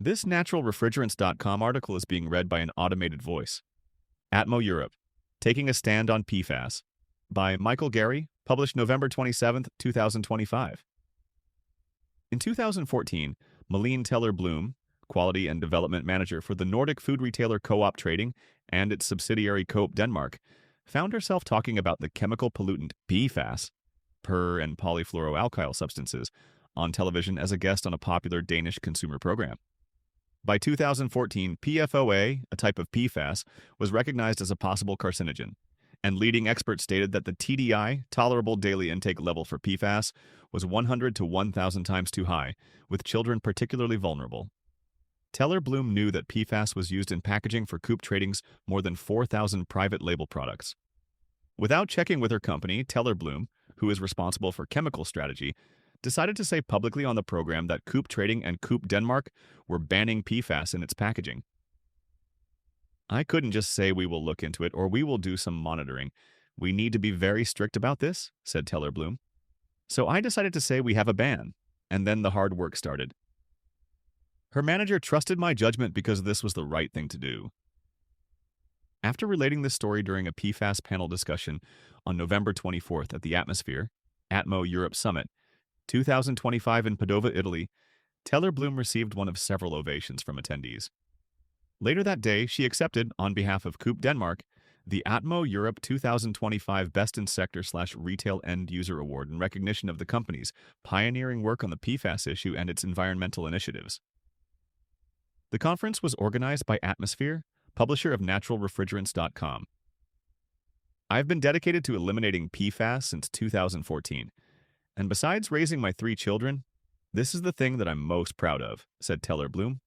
This naturalrefrigerants.com article is being read by an automated voice. ATMO Europe, Taking a Stand on PFAS, by Michael Gary, published November 27, 2025. In 2014, Malene Teller Blume, Quality and Development Manager for the Nordic food retailer Coop Trading and its subsidiary Coop Denmark, found herself talking about the chemical pollutant PFAS, per and polyfluoroalkyl substances, on television as a guest on a popular Danish consumer program. By 2014, PFOA, a type of PFAS, was recognized as a possible carcinogen, and leading experts stated that the TDI, tolerable daily intake level for PFAS, was 100 to 1,000 times too high, with children particularly vulnerable. Teller Blume knew that PFAS was used in packaging for Coop Trading's more than 4,000 private label products. Without checking with her company, Teller Blume, who is responsible for chemical strategy, decided to say publicly on the program that Coop Trading and Coop Denmark were banning PFAS in its packaging. "I couldn't just say we will look into it or we will do some monitoring. We need to be very strict about this," said Teller Blume. "So I decided to say we have a ban, and then the hard work started. Her manager trusted my judgment because this was the right thing to do." After relating this story during a PFAS panel discussion on November 24th at the ATMO Europe Summit, 2025 in Padova, Italy, Teller Blume received one of several ovations from attendees. Later that day, she accepted, on behalf of Coop Denmark, the ATMO Europe 2025 Best in Sector/Retail End User Award in recognition of the company's pioneering work on the PFAS issue and its environmental initiatives. The conference was organized by Atmosphere, publisher of naturalrefrigerants.com. "I've been dedicated to eliminating PFAS since 2014. And besides raising my 3 children, this is the thing that I'm most proud of," said Teller Blume.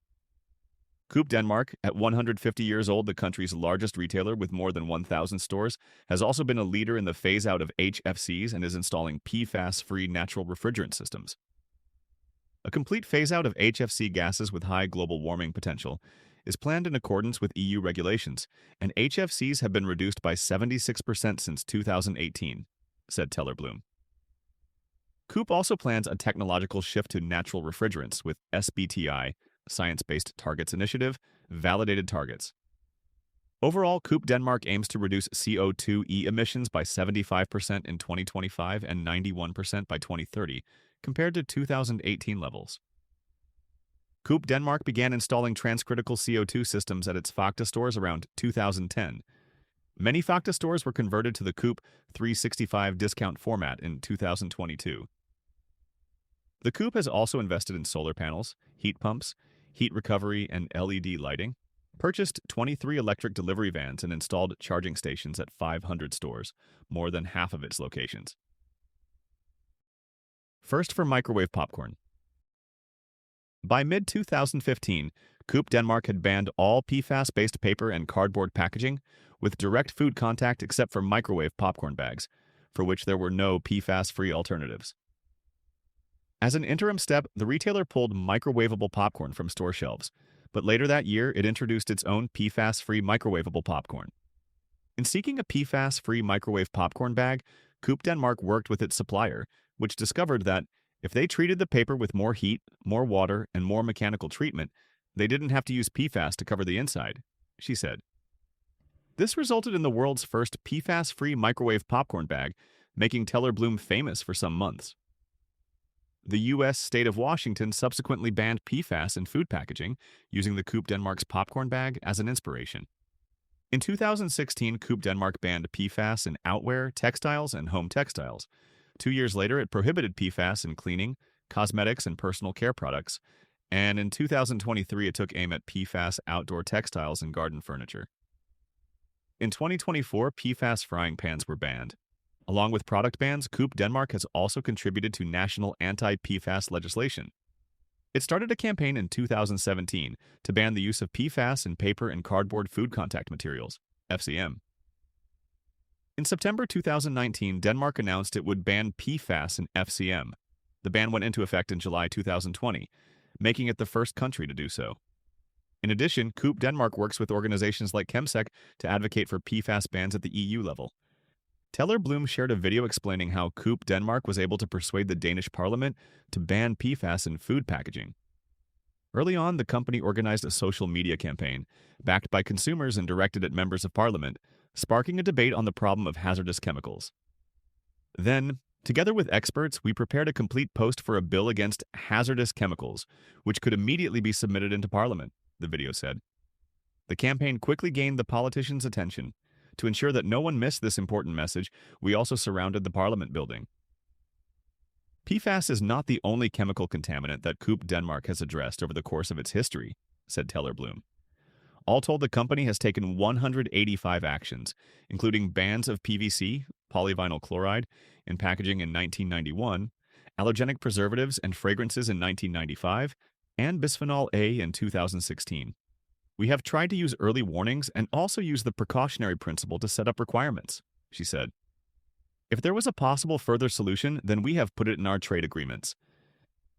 Coop Denmark, at 150 years old, the country's largest retailer with more than 1,000 stores, has also been a leader in the phase-out of HFCs and is installing PFAS-free natural refrigerant systems. A complete phase-out of HFC gases with high global warming potential is planned in accordance with EU regulations, and HFCs have been reduced by 76% since 2018, said Teller Blume. Coop also plans a technological shift to natural refrigerants with SBTI, Science-Based Targets Initiative, validated targets. Overall, Coop Denmark aims to reduce CO2e emissions by 75% in 2025 and 91% by 2030, compared to 2018 levels. Coop Denmark began installing transcritical CO2 systems at its Fakta stores around 2010. Many Fakta stores were converted to the Coop 365 discount format in 2022. The Coop has also invested in solar panels, heat pumps, heat recovery, and LED lighting, purchased 23 electric delivery vans, and installed charging stations at 500 stores, more than half of its locations. First for microwave popcorn. By mid-2015, Coop Denmark had banned all PFAS-based paper and cardboard packaging with direct food contact except for microwave popcorn bags, for which there were no PFAS-free alternatives. As an interim step, the retailer pulled microwavable popcorn from store shelves, but later that year it introduced its own PFAS-free microwavable popcorn. In seeking a PFAS-free microwave popcorn bag, Coop Denmark worked with its supplier, which discovered that if they treated the paper with more heat, more water, and more mechanical treatment, they didn't have to use PFAS to cover the inside, she said. This resulted in the world's first PFAS-free microwave popcorn bag, making Teller Blume famous for some months. The U.S. state of Washington subsequently banned PFAS in food packaging, using the Coop Denmark's popcorn bag as an inspiration. In 2016, Coop Denmark banned PFAS in outwear, textiles, and home textiles. 2 years later, it prohibited PFAS in cleaning, cosmetics, and personal care products, and in 2023 it took aim at PFAS outdoor textiles and garden furniture. In 2024, PFAS frying pans were banned. Along with product bans, Coop Denmark has also contributed to national anti-PFAS legislation. It started a campaign in 2017 to ban the use of PFAS in paper and cardboard food contact materials, FCM. In September 2019, Denmark announced it would ban PFAS in FCM. The ban went into effect in July 2020, making it the first country to do so. In addition, Coop Denmark works with organizations like ChemSec to advocate for PFAS bans at the EU level. Teller Blume shared a video explaining how Coop Denmark was able to persuade the Danish parliament to ban PFAS in food packaging. Early on, the company organized a social media campaign, backed by consumers and directed at members of parliament, sparking a debate on the problem of hazardous chemicals. Then, together with experts, we prepared a complete post for a bill against hazardous chemicals, which could immediately be submitted into parliament, the video said. The campaign quickly gained the politicians' attention. To ensure that no one missed this important message, we also surrounded the parliament building. PFAS is not the only chemical contaminant that Coop Denmark has addressed over the course of its history, said Teller Blume. All told, the company has taken 185 actions, including bans of PVC, polyvinyl chloride, in packaging in 1991, allergenic preservatives and fragrances in 1995, and bisphenol A in 2016. We have tried to use early warnings and also use the precautionary principle to set up requirements, she said. If there was a possible further solution, then we have put it in our trade agreements.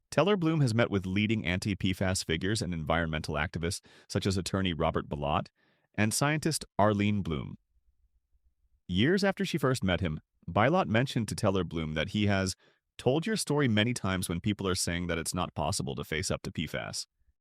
Teller Blume has met with leading anti-PFAS figures and environmental activists such as attorney Robert Bilott and scientist Arlene Bloom. Years after she first met him, Bilott mentioned to Teller Blume that he has told your story many times when people are saying that it's not possible to face up to PFAS.